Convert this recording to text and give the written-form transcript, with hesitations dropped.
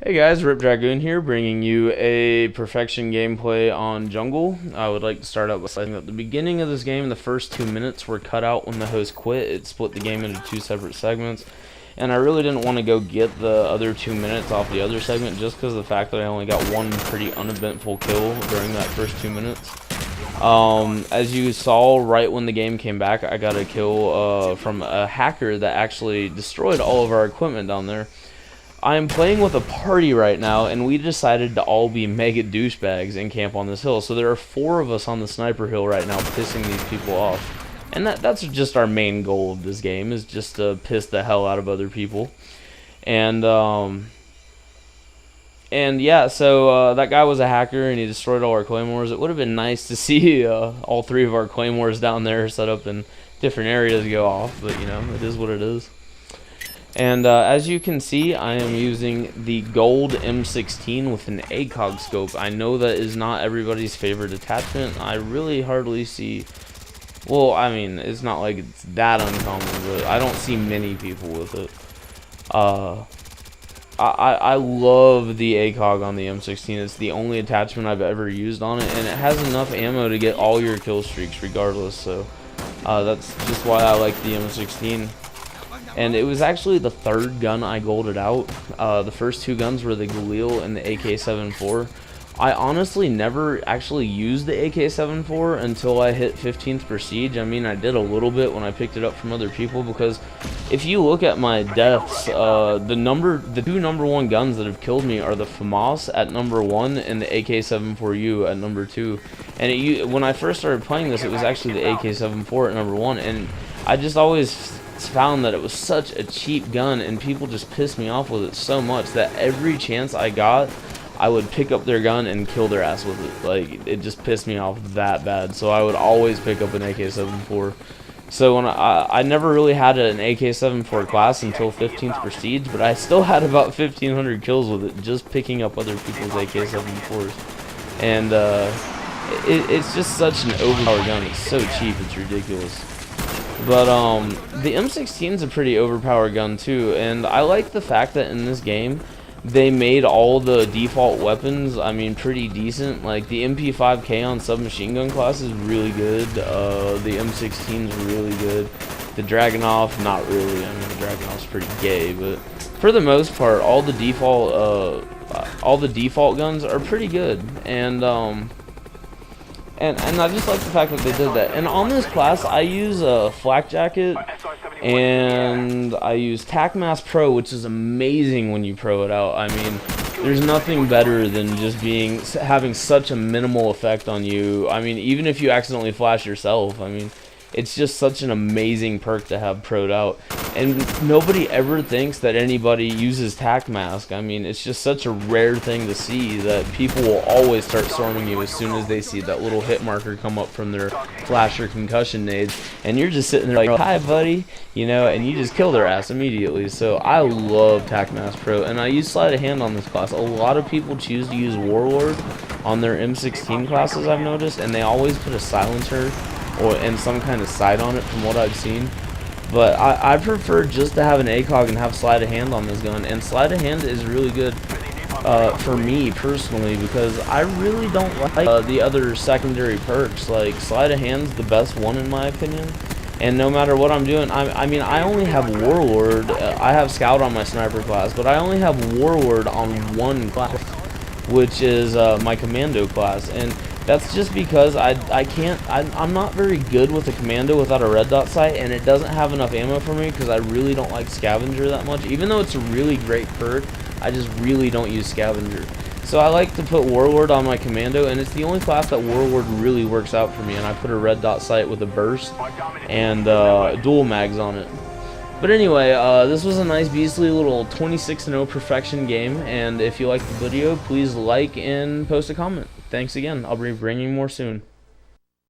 Hey guys, Rip Dragoon here, bringing you a perfection gameplay on Jungle. I would like to start out by saying at the beginning of this game, the first 2 minutes were cut out when the host quit. It split the game into two separate segments, and I really didn't want to go get the other 2 minutes off the other segment just because of the fact that I only got one pretty uneventful kill during that first 2 minutes. As you saw right when the game came back, I got a kill from a hacker that actually destroyed all of our equipment down there. I'm playing with a party right now, and we decided to all be mega douchebags and camp on this hill. So there are 4 of us on the sniper hill right now pissing these people off. And that's just our main goal of this game, is just to piss the hell out of other people. And yeah, so that guy was a hacker, and he destroyed all our claymores. It would have been nice to see all 3 of our claymores down there set up in different areas go off, but you know, it is what it is. And as you can see, I am using the gold M16 with an ACOG scope. I know that is not everybody's favorite attachment. I really hardly see, well, I mean, it's not like it's that uncommon, but I don't see many people with it. I love the ACOG on the M16. It's the only attachment I've ever used on it, and it has enough ammo to get all your kill streaks regardless, so that's just why I like the M16. And it was actually the 3rd gun I golded out. The first 2 guns were the Galil and the AK-74. I honestly never actually used the AK-74 until I hit 15th Prestige. I mean, I did a little bit when I picked it up from other people, because if you look at my deaths, the 2 number 1 guns that have killed me are the FAMAS at number 1 and the AK-74U at number 2. And when I first started playing this, it was actually the AK-74 at number 1, and I just always found that it was such a cheap gun, and people just pissed me off with it so much that every chance I got, I would pick up their gun and kill their ass with it. Like, it just pissed me off that bad, so I would always pick up an AK-74. So when I never really had an AK-74 class until 15th Prestige, but I still had about 1,500 kills with it just picking up other people's AK-74s. And it's just such an overpowered gun. It's so cheap, it's ridiculous. But the M16 is a pretty overpowered gun too, and I like the fact that in this game they made all the default weapons, I mean, pretty decent. Like the MP5K on submachine gun class is really good. The M16 is really good. The Dragunov, not really. I mean, the Dragunov's pretty gay, but for the most part, all the default guns are pretty good. And I just like the fact that they did that. And on this class, I use a flak jacket, and I use TAC Pro, which is amazing when you pro it out. I mean, there's nothing better than just having such a minimal effect on you. I mean, even if you accidentally flash yourself, I mean, it's just such an amazing perk to have pro'd out. And nobody ever thinks that anybody uses TAC mask. I mean, it's just such a rare thing to see that people will always start storming you as soon as they see that little hit marker come up from their flash or concussion nades. And you're just sitting there like, hi buddy, you know, and you just kill their ass immediately. So I love TAC mask Pro, and I use sleight of hand on this class. A lot of people choose to use Warlord on their M16 classes, I've noticed, and they always put a silencer and some kind of sight on it from what I've seen. But I prefer just to have an ACOG and have sleight of hand on this gun, and sleight of hand is really good for me personally, because I really don't like the other secondary perks. Like, sleight of hand's the best one in my opinion, and no matter what I'm doing, I mean, I only have Warlord. I have Scout on my sniper class, but I only have Warlord on one class, which is my Commando class, and that's just because I'm not very good with a Commando without a red dot sight, and it doesn't have enough ammo for me because I really don't like Scavenger that much. Even though it's a really great perk, I just really don't use Scavenger. So I like to put Warlord on my Commando, and it's the only class that Warlord really works out for me, and I put a red dot sight with a burst and dual mags on it. But anyway, this was a nice beastly little 26-0 perfection game, and if you liked the video, please like and post a comment. Thanks again. I'll be bringing more soon.